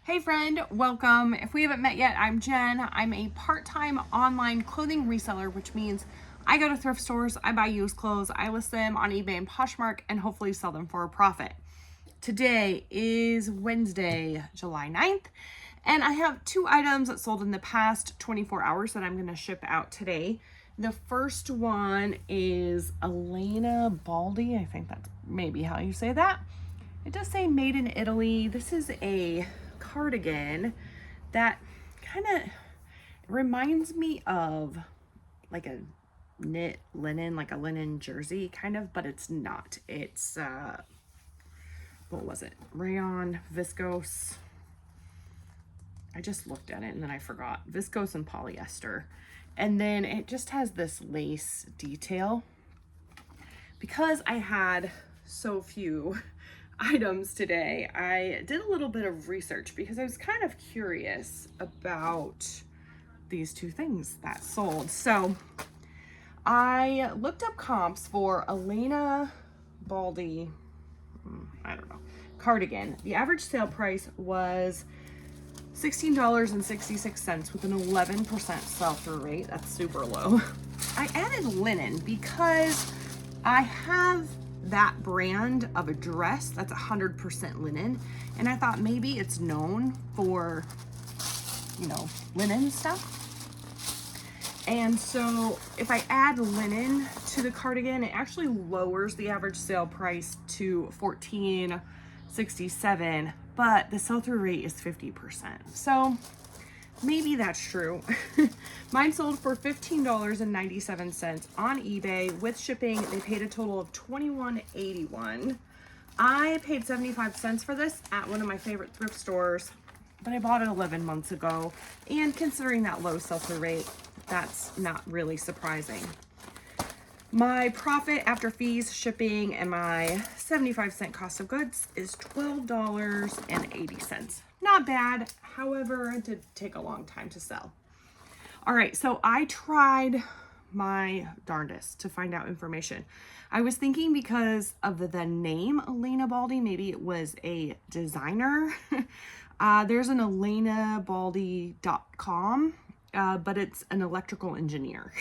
Hey friend, welcome. If we haven't met yet, I'm Jen. I'm a part-time online clothing reseller, which means I go to thrift stores, I buy used clothes, I list them on eBay and Poshmark, and hopefully sell them for a profit. Today is Wednesday, July 9th, and I have two items that sold in the past 24 hours that I'm going to ship out today. The first one is Elena Baldi. I think that's maybe how you say that. It does say made in Italy. This is a cardigan that kind of reminds me of like a knit linen, like a linen jersey kind of, but it's not. It's what was it? Rayon, viscose. I just looked at it and then I forgot. Viscose and polyester. And then it just has this lace detail. Because I had so few items today, I did a little bit of research because I was kind of curious about these two things that sold. So I looked up comps for Elena Baldi, I don't know, cardigan. The average sale price was $16.66 with an 11% sell-through rate. That's super low. I added linen because I have that brand of a dress that's 100% linen, and I thought maybe it's known for, you know, linen stuff. And so if I add linen to the cardigan, it actually lowers the average sale price to $14.67, but the sell-through rate is 50%. So maybe that's true. Mine sold for $15.97 on eBay. With shipping, they paid a total of $21.81. I paid 75 cents for this at one of my favorite thrift stores, but I bought it 11 months ago. And considering that low sell-through rate, that's not really surprising. My profit after fees, shipping, and my 75-cent cost of goods is $12.80. Not bad. However, it did take a long time to sell. All right, so I tried my darndest to find out information. I was thinking because of the name Elena Baldi, maybe it was a designer. There's an elenabaldi.com, but it's an electrical engineer.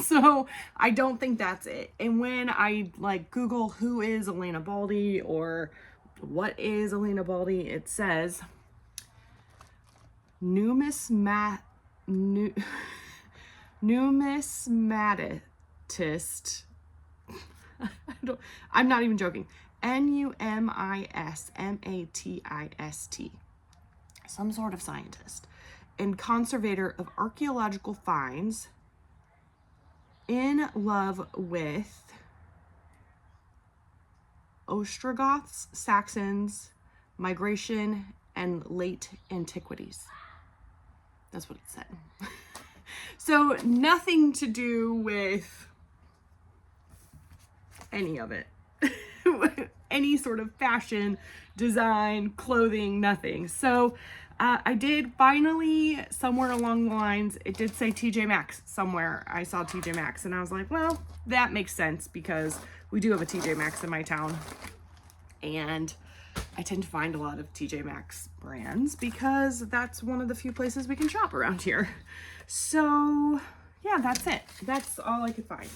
So I don't think that's it. And when I Google who is Elena Baldi or what is Elena Baldi, it says numismatist. I'm not even joking. numismatist. Some sort of scientist and conservator of archaeological finds, in love with Ostrogoths, Saxons, migration, and late antiquities. That's what it said. So nothing to do with any of it. Any sort of fashion, design, clothing, nothing. So I did finally, somewhere along the lines, it did say TJ Maxx somewhere. I saw TJ Maxx and I was like, well, that makes sense because we do have a TJ Maxx in my town. And I tend to find a lot of TJ Maxx brands because that's one of the few places we can shop around here. So yeah, that's it. That's all I could find.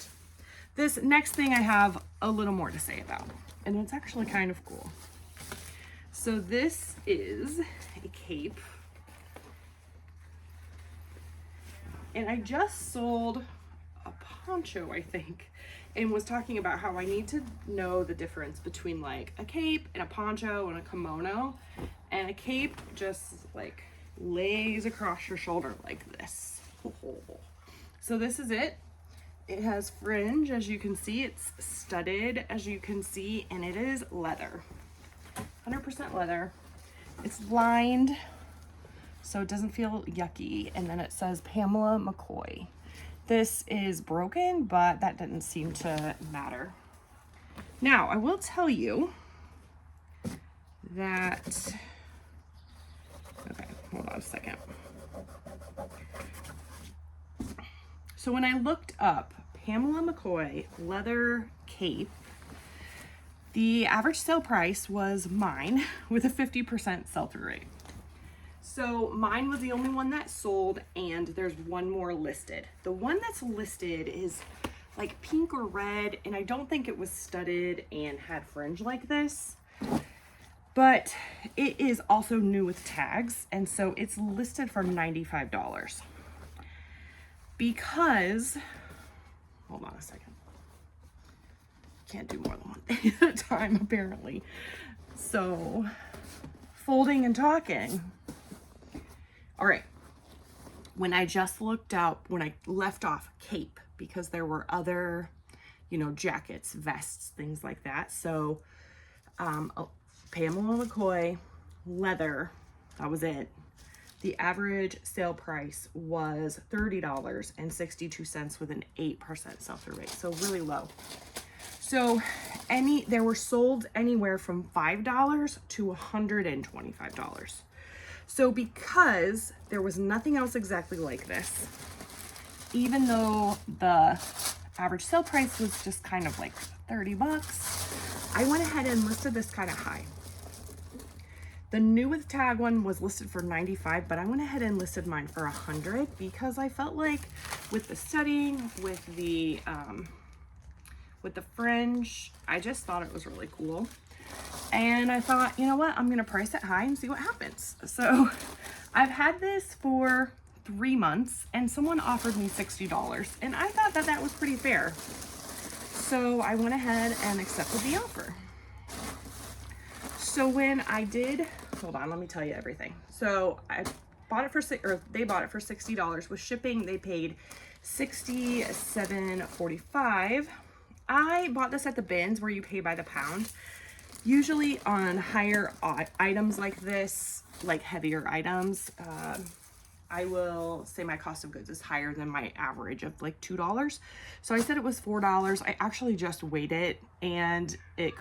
This next thing I have a little more to say about, and it's actually kind of cool. So this is a cape, and I just sold a poncho, I think, and was talking about how I need to know the difference between like a cape and a poncho and a kimono. And a cape just like lays across your shoulder like this. So this is it. It has fringe, as you can see. It's studded, as you can see, and it is leather. 100% leather. It's lined, so it doesn't feel yucky. And then it says Pamela McCoy. This is broken, but that didn't seem to matter. Now, I will tell you that, okay, hold on a second. So when I looked up Pamela McCoy leather cape, the average sale price was mine with a 50% sell-through rate. So mine was the only one that sold, and there's one more listed. The one that's listed is like pink or red, and I don't think it was studded and had fringe like this, but it is also new with tags, and so it's listed for $95 because, hold on a second, can't do more than one thing at a time apparently. So folding and talking. All right, when I just looked up, when I left off cape, because there were other, you know, jackets, vests, things like that. So Pamela McCoy, leather, that was it. The average sale price was $30.62 with an 8% sell-through rate, so really low. So they were sold anywhere from $5 to $125. So because there was nothing else exactly like this, even though the average sale price was just kind of like 30 bucks, I went ahead and listed this kind of high. The new with tag one was listed for 95, but I went ahead and listed mine for 100 because I felt like with the studding, with the fringe, I just thought it was really cool. And I thought, you know what, I'm gonna price it high and see what happens. So I've had this for 3 months and someone offered me $60, and I thought that that was pretty fair. So I went ahead and accepted the offer. So when I did, hold on, let me tell you everything. So I bought it for, they bought it for $60. With shipping, they paid $67.45. I bought this at the bins where you pay by the pound. Usually on higher items like this, like heavier items, I will say my cost of goods is higher than my average of like $2. So I said it was $4. I actually just weighed it and it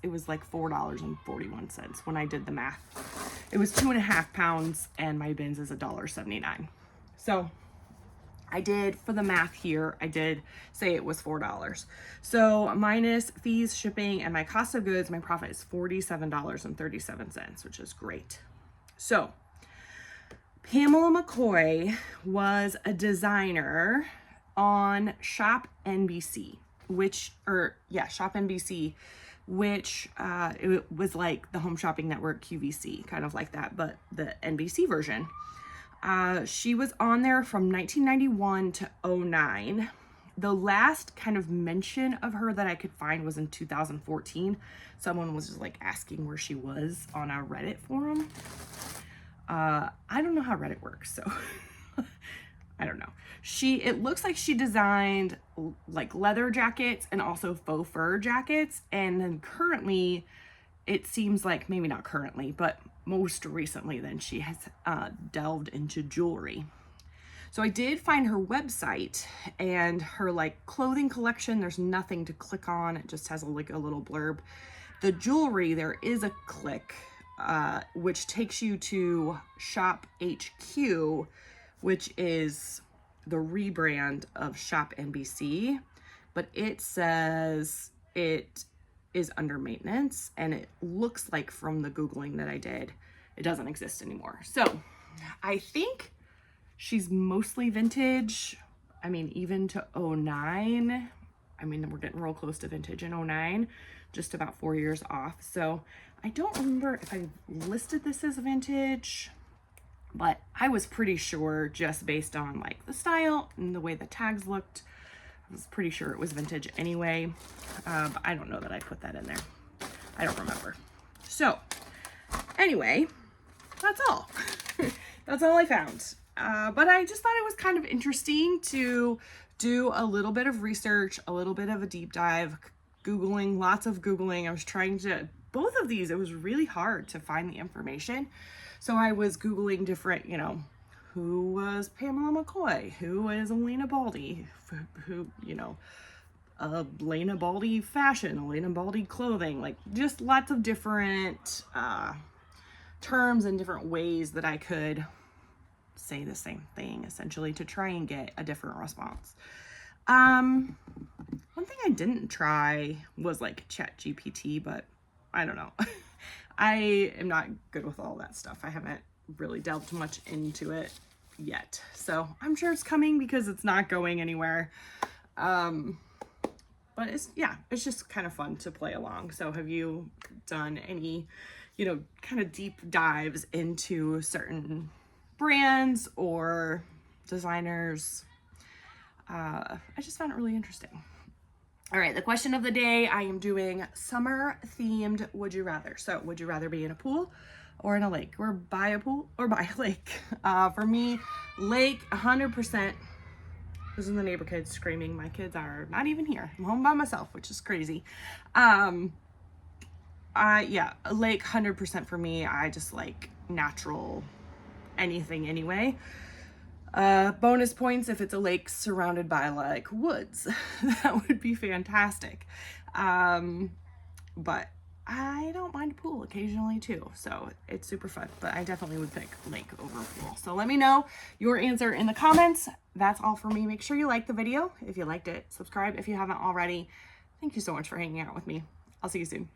was like $4.41 when I did the math. It was 2.5 pounds and my bins is $1.79. So I did, for the math here, I did say it was $4. So minus fees, shipping, and my cost of goods, my profit is $47.37, which is great. So Pamela McCoy was a designer on Shop NBC, Shop NBC, which it was like the Home Shopping Network QVC, kind of like that, but the NBC version. She was on there from 1991 to 2009. The last kind of mention of her that I could find was in 2014. Someone was just like asking where she was on a Reddit forum. I don't know how Reddit works, so I don't know. It looks like she designed like leather jackets and also faux fur jackets. And then currently, it seems like, maybe not currently, but most recently then she has delved into jewelry. So I did find her website and her like clothing collection. There's nothing to click on. It just has a little blurb. The jewelry, there is a click, which takes you to Shop HQ, which is the rebrand of Shop NBC, but it says it is under maintenance, and it looks like from the Googling that I did, it doesn't exist anymore. So I think she's mostly vintage. I mean, even to 2009. I mean, we're getting real close to vintage in 2009, just about 4 years off. So I don't remember if I listed this as vintage, but I was pretty sure just based on like the style and the way the tags looked, I was pretty sure it was vintage anyway. But I don't know that I put that in there. I don't remember. So anyway, that's all. That's all I found. But I just thought it was kind of interesting to do a little bit of research, a little bit of a deep dive, Googling, lots of Googling. I was trying to, both of these, it was really hard to find the information. So I was Googling different, who was Pamela McCoy? Who is Elena Baldi? Who, Elena Baldi fashion, Elena Baldi clothing, like just lots of different terms and different ways that I could say the same thing, essentially, to try and get a different response. One thing I didn't try was like ChatGPT, but I don't know. I am not good with all that stuff. I haven't really delved much into it yet. So I'm sure it's coming because it's not going anywhere. But it's just kind of fun to play along. So have you done any, you know, kind of deep dives into certain brands or designers? I just found it really interesting. All right, the question of the day, I am doing summer themed would you rather. So would you rather be in a pool or in a lake, or by a pool or by a lake? For me, lake, 100%. This is the neighbor kids screaming. My kids are not even here. I'm home by myself, which is crazy. Yeah, a lake, 100% for me. I just like natural anything anyway. Bonus points if it's a lake surrounded by like woods. That would be fantastic. But I don't mind a pool occasionally too, so it's super fun, but I definitely would pick lake over pool. So let me know your answer in the comments. That's all for me. Make sure you like the video if you liked it. Subscribe if you haven't already. Thank you so much for hanging out with me. I'll see you soon.